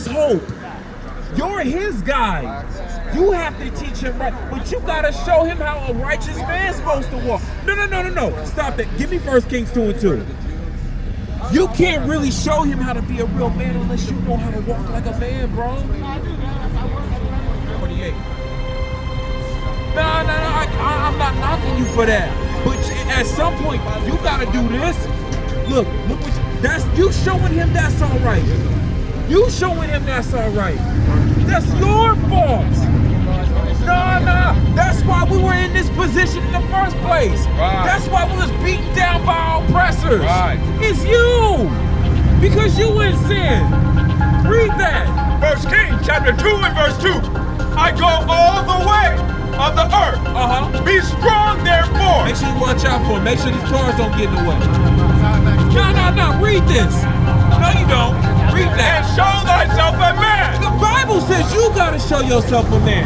his hope. You're his guy. You have to teach him right, but you gotta show him how a righteous man's supposed to walk. No. Stop that. Give me 1 Kings 2:2. You can't really show him how to be a real man unless you know how to walk like a man, bro. 48. No, I'm not knocking you for that. But at some point, you gotta do this. Look what you showing him that's all right. You showing him that's all right. That's your fault. No. That's why we were in this position in the first place. Right. That's why we was beaten down by our oppressors. Right. It's you. Because you in sin. Read that. 1 Kings chapter 2 and verse 2. I go all the way of the earth. Be strong therefore. Make sure you watch out for it. Make sure these cars don't get in the way. No. Read this. No, you don't. Read that. And show thyself a man. The Bible says you gotta show yourself a man.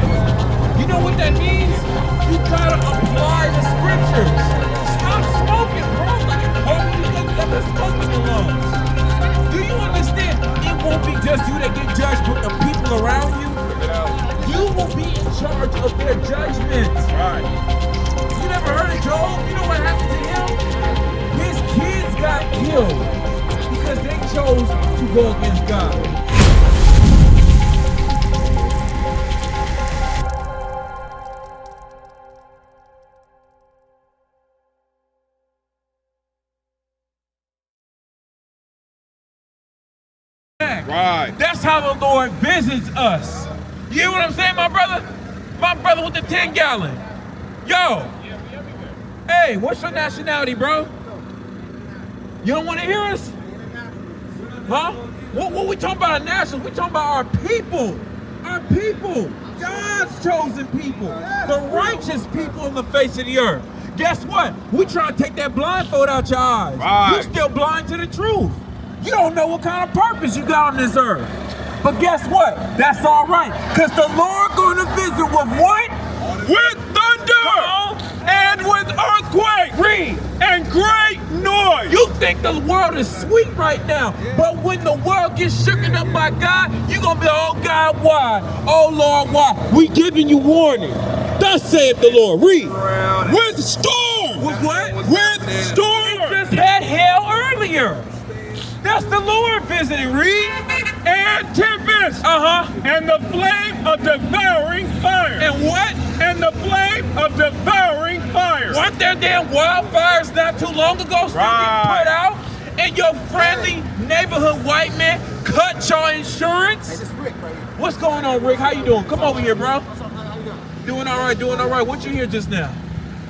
You know what that means? You gotta apply the scriptures. Stop smoking, bro. Like you got the smoke in your lungs. Do you understand? It won't be just you that get judged, but the people around you. You will be in charge of their judgments. Right. You never heard of Job? You know what happened to him? His kids got killed because they chose to go against God. Right. That's how the Lord visits us. You hear what I'm saying, my brother? My brother with the 10-gallon. Yo. Hey, what's your nationality, bro? You don't want to hear us? Huh? What we talking about our nationals? We talking about our people. Our people. God's chosen people. The righteous people on the face of the earth. Guess what? We trying to take that blindfold out your eyes. Right. You're still blind to the truth. You don't know what kind of purpose you got on this earth. But guess what? That's all right. Because the Lord going to visit with what? With thunder and with earthquake. Read. And great noise. You think the world is sweet right now, but when the world gets shooken up by God, you're going to be, oh God, why? Oh Lord, why? We giving you warning. Thus saith the Lord. Read. With storm. With what? With storm. It just had hail earlier. That's the Lord visiting. Read. And tempest. And the flame of devouring fire. And what? And the flame of devouring fire. Weren't there damn wildfires not too long ago still getting put out? And your friendly neighborhood white man cut your insurance? Hey, this is Rick right here. What's going on, Rick? How you doing? Come over here, bro. What's up, man? How you doing? Doing all right. What you hear just now?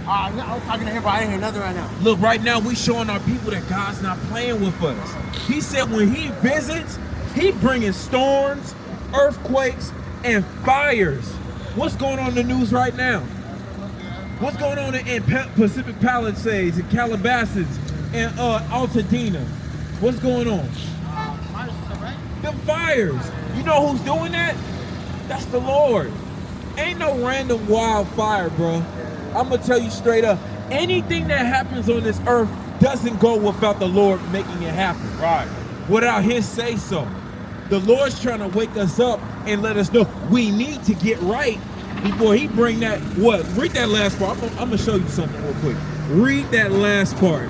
I was talking to him, but I didn't hear nothing right now. Look, right now we showing our people that God's not playing with us. He said when he visits, he bringing storms, earthquakes, and fires. What's going on in the news right now? What's going on in Pacific Palisades, in Calabasas, and Altadena? What's going on? The fires. You know who's doing that? That's the Lord. Ain't no random wildfire, bro. I'm going to tell you straight up, anything that happens on this earth doesn't go without the Lord making it happen. Right. Without his say-so. The Lord's trying to wake us up and let us know we need to get right before he bring that, what? Read that last part. I'm going to show you something real quick. Read that last part.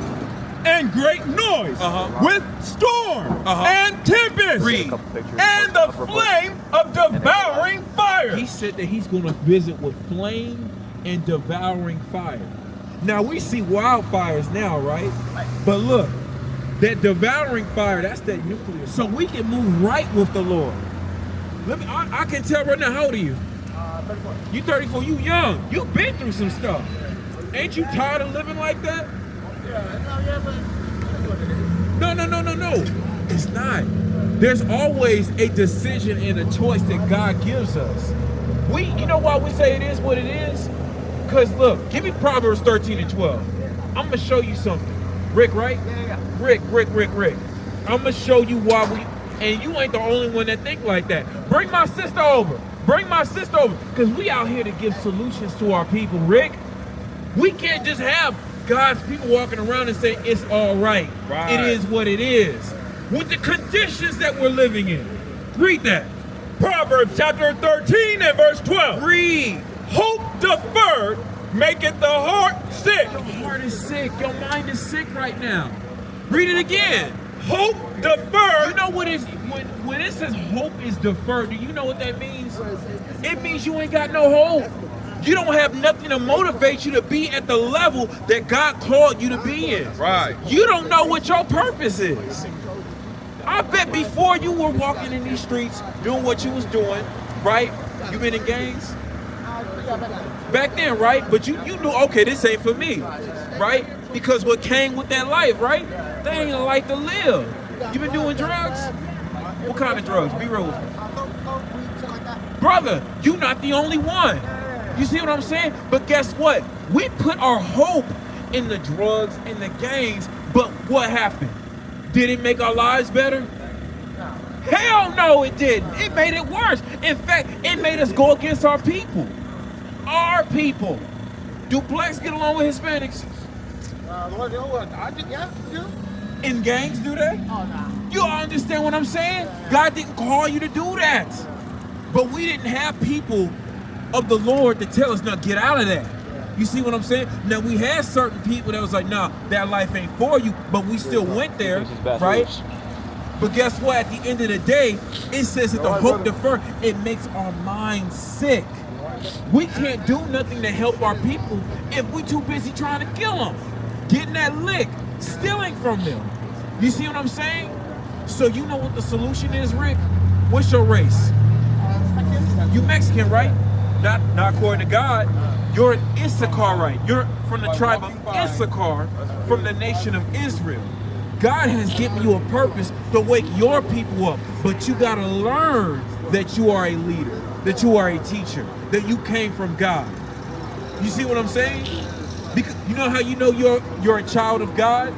And great noise. With storm. And tempest. Read. And the flame of devouring fire. He said that he's going to visit with flame and devouring fire. Now we see wildfires now, right? But look, that devouring fire, that's that nuclear. So we can move right with the Lord. I can tell right now, how old are you? 34. You 34, you young. You've been through some stuff. Ain't you tired of living like that? No. It's not. There's always a decision and a choice that God gives us. You know why we say it is what it is? Because look, give me Proverbs 13 and 12. I'm going to show you something. Rick, right? Yeah. Rick. I'm going to show you why and you ain't the only one that think like that. Bring my sister over. Because we out here to give solutions to our people, Rick. We can't just have God's people walking around and say it's all right. It is what it is. With the conditions that we're living in. Read that. Proverbs chapter 13 and verse 12. Read. Hope deferred maketh the heart sick. Your heart is sick. Your mind is sick right now. Read it again. Hope deferred. You know what is when it says hope is deferred, do you know what that means? It means you ain't got no hope. You don't have nothing to motivate you to be at the level that God called you to be in. Right. You don't know what your purpose is. I bet before you were walking in these streets doing what you was doing, right? You been in gangs? Back then, right? But you knew, okay, this ain't for me, right? Because what came with that life, right? That ain't a life to live. You been doing drugs? What kind of drugs? Be real with me. Brother, you not the only one. You see what I'm saying? But guess what? We put our hope in the drugs, in the gangs, but what happened? Did it make our lives better? Hell no, it didn't. It made it worse. In fact, it made us go against our people. Our people. Do blacks get along with Hispanics? Yeah, you do? In gangs, do they? Oh, no. You all understand what I'm saying? God didn't call you to do that. But we didn't have people of the Lord to tell us, now get out of that. You see what I'm saying? Now, we had certain people that was like, nah, that life ain't for you, but we still went there, right? But guess what? At the end of the day, it says that the hope deferred, it makes our minds sick. We can't do nothing to help our people if we too busy trying to kill them, getting that lick, stealing from them. You see what I'm saying? So you know what the solution is, Rick? What's your race? You Mexican, right? Not according to God. You're an Issacharite. You're from the tribe of Issachar, from the nation of Israel. God has given you a purpose to wake your people up, but you gotta learn that you are a leader, that you are a teacher, that you came from God. You see what I'm saying? Because you know how you know you're a child of God?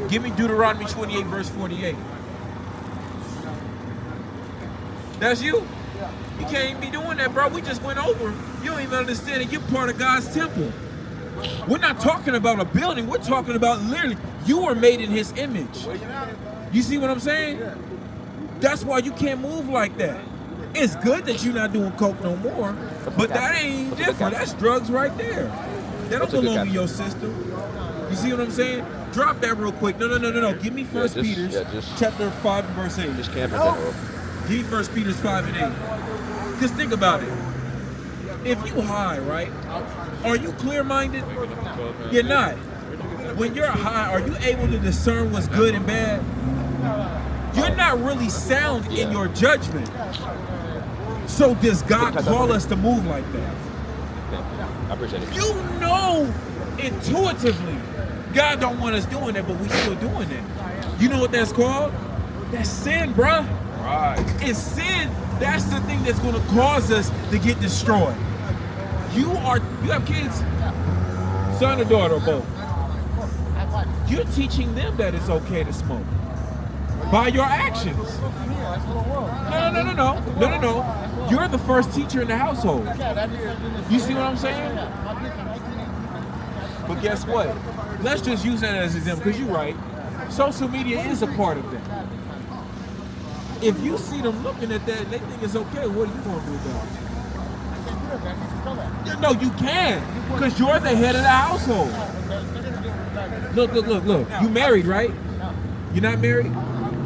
Give me Deuteronomy 28 verse 48. That's you? You can't even be doing that, bro. We just went over. You don't even understand that you're part of God's temple. We're not talking about a building. We're talking about literally, you were made in his image. You see what I'm saying? That's why you can't move like that. It's good that you're not doing coke no more, but that ain't different. That's drugs right there. That don't belong in your system. You see what I'm saying? Drop that real quick. No. Give me 1 Peter chapter 5 and verse 8. Just camp it down. Give me 1 Peter 5 and 8. Because think about it. If you high, right? Are you clear-minded? You're not. When you're high, are you able to discern what's good and bad? You're not really sound in your judgment. So does God call us to move like that? I appreciate it. You know intuitively God don't want us doing that, but we still doing that. You know what that's called? That's sin, bruh. Right. And sin, that's the thing that's going to cause us to get destroyed. You have kids, son or daughter or both. You're teaching them that it's okay to smoke by your actions. No. You're the first teacher in the household. You see what I'm saying? But guess what? Let's just use that as an example, because you're right. Social media is a part of that. If you see them looking at that and they think it's okay, what are you going to do about it? No, you can, because you're the head of the household. Look. You married, right? You're not married?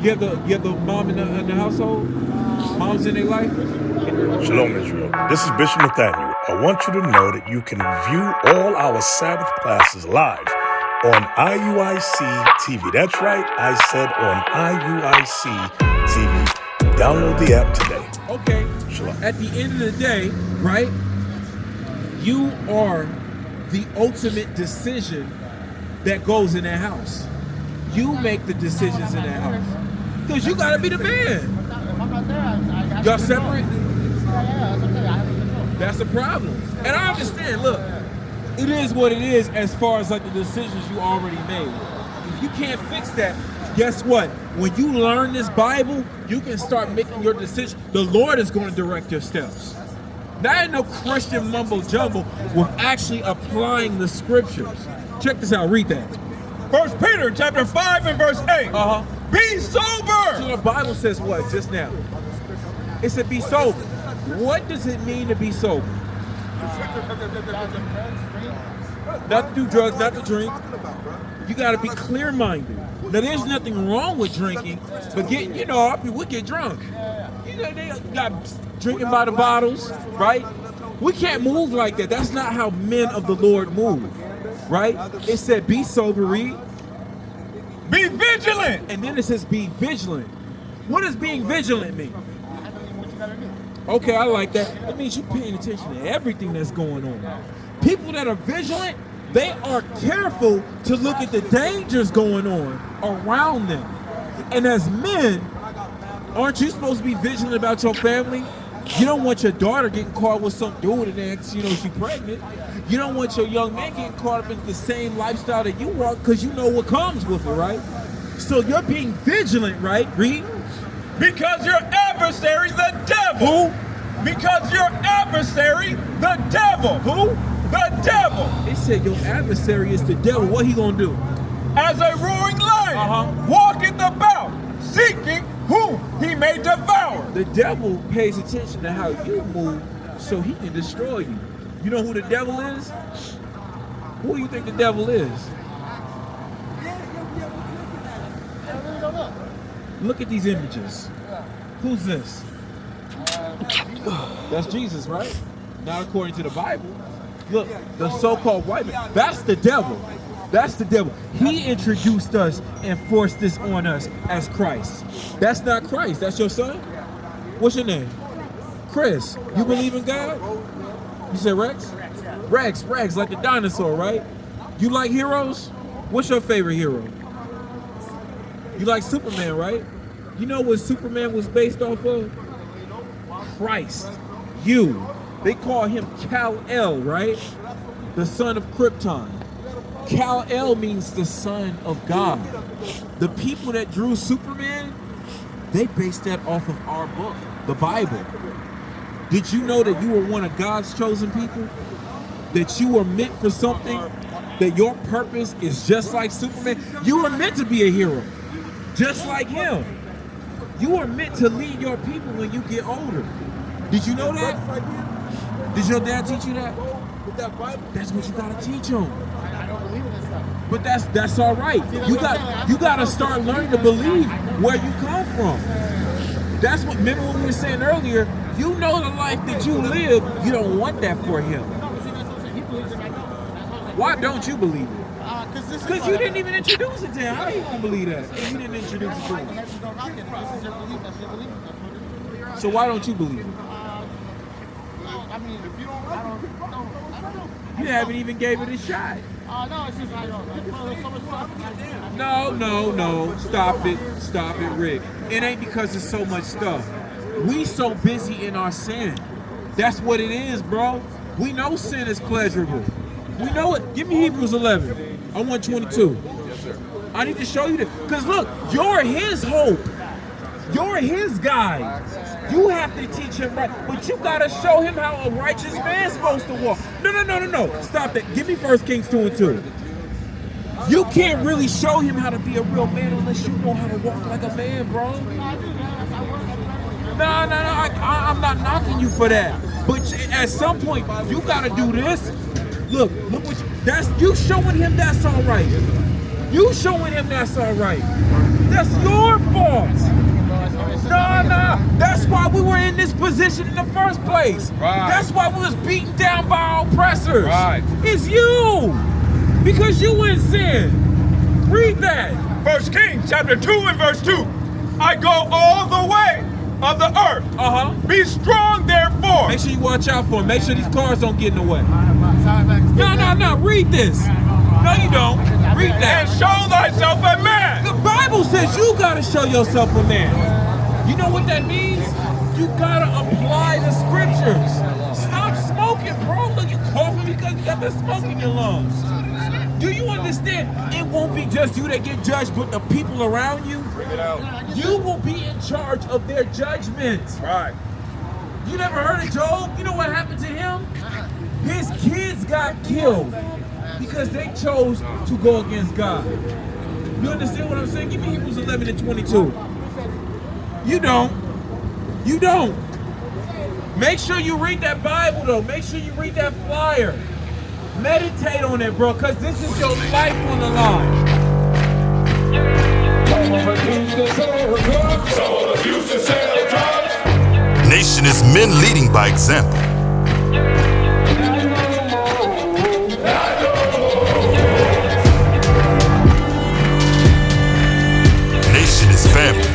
You have the mom in the household? Moms in their life? Shalom, Israel. This is Bishop Nathaniel. I want you to know that you can view all our Sabbath classes live on IUIC TV. That's right, I said on IUIC TV. Download the app today. Okay. Shalom. At the end of the day, right, you are the ultimate decision that goes in that house. You make the decisions in that house. Because you got to be the man. Y'all separate? That's the problem. And I understand, look, it is what it is as far as like the decisions you already made. If you can't fix that, guess what? When you learn this Bible, you can start making your decision. The Lord is going to direct your steps. That ain't no Christian mumbo jumbo with actually applying the scriptures. Check this out, read that. 1 Peter chapter 5 and verse 8. Uh-huh. Be sober. So the Bible says what just now? It said be sober. What does it mean to be sober? Not to do drugs, not to drink. You got to be clear-minded. Now, there's nothing wrong with drinking, but our people get drunk. They got drinking by the bottles, right? We can't move like that. That's not how men of the Lord move, right? It said be sober, read. Be vigilant. And then it says be vigilant. What does being vigilant mean? Okay, I like that. That means you're paying attention to everything that's going on. People that are vigilant, they are careful to look at the dangers going on around them. And as men, aren't you supposed to be vigilant about your family? You don't want your daughter getting caught with some dude and then, she's pregnant. You don't want your young man getting caught up in the same lifestyle that you want because you know what comes with it, right? So you're being vigilant, right? Read. Because your adversary, the devil. Who? Because your adversary, the devil. Who? The devil. It said your adversary is the devil. What he gonna do? As a roaring lion, walketh about, seeking whom he may devour. The devil pays attention to how you move so he can destroy you. You know who the devil is? Who do you think the devil is? Look at these images. Who's this? That's Jesus, right? Not according to the Bible. Look, the so-called white man. That's the devil. That's the devil. He introduced us and forced this on us as Christ. That's not Christ. That's your son? What's your name? Chris. You believe in God? You said Rex? Rex, like the dinosaur, right? You like heroes? What's your favorite hero? You like Superman, right? You know what Superman was based off of? Christ. You. They call him Kal-El, right? The son of Krypton. Kal-El means the son of God. The people that drew Superman, they based that off of our book, the Bible. Did you know that you were one of God's chosen people? That you were meant for something? That your purpose is just like Superman? You were meant to be a hero, just like him. You are meant to lead your people when you get older. Did you know that? Did your dad teach you that? That's what you gotta teach them. I don't believe in this stuff. But that's all right. You gotta start learning to believe where you come from. That's what. Remember what we were saying earlier. You know the life that you live. You don't want that for him. Why don't you believe it? Because you didn't even introduce it to him. How do you even believe that if you didn't introduce it to him? So why don't you believe it? I mean, if you don't, I don't know. You haven't even gave it a shot. No, it's just I don't know. There's so much stuff. No. Stop it, Rick. It ain't because there's so much stuff. We so busy in our sin. That's what it is, bro. We know sin is pleasurable. We know it. Give me Hebrews 11. I want 22. Yes, sir. I need to show you this. Because look, you're his hope. You're his guy. You have to teach him right. But you got to show him how a righteous man's supposed to walk. No. Stop that. Give me 1 Kings 2 and 2. You can't really show him how to be a real man unless you know how to walk like a man, bro. No. I'm not knocking you for that. But at some point, you got to do this. Look what you showing him that's all right. You showing him that's all right. That's your fault. No. That's why we were in this position in the first place. Right. That's why we was beaten down by our oppressors. Right. It's you. Because you in sin. Read that. 1 Kings chapter 2 and verse 2. I go all the way of the earth. Be strong therefore. Make sure you watch out for him. Make sure these cars don't get in the way. No. Read this. No, you don't. Read that. And show thyself a man. The Bible says you gotta show yourself a man. You know what that means? You gotta apply the scriptures. Stop smoking, bro. Look, you coughing because you got the smoke in your lungs. Do you understand? It won't be just you that get judged, but the people around you. Bring it out. You will be in charge of their judgment. Right. You never heard of Job? You know what happened to him? His kids got killed because they chose to go against God. You understand what I'm saying? Give me Hebrews 11 and 22. You don't. Make sure you read that Bible, though. Make sure you read that flyer. Meditate on it, bro, because this is your life on the line. Nation is men leading by example. Nation is family.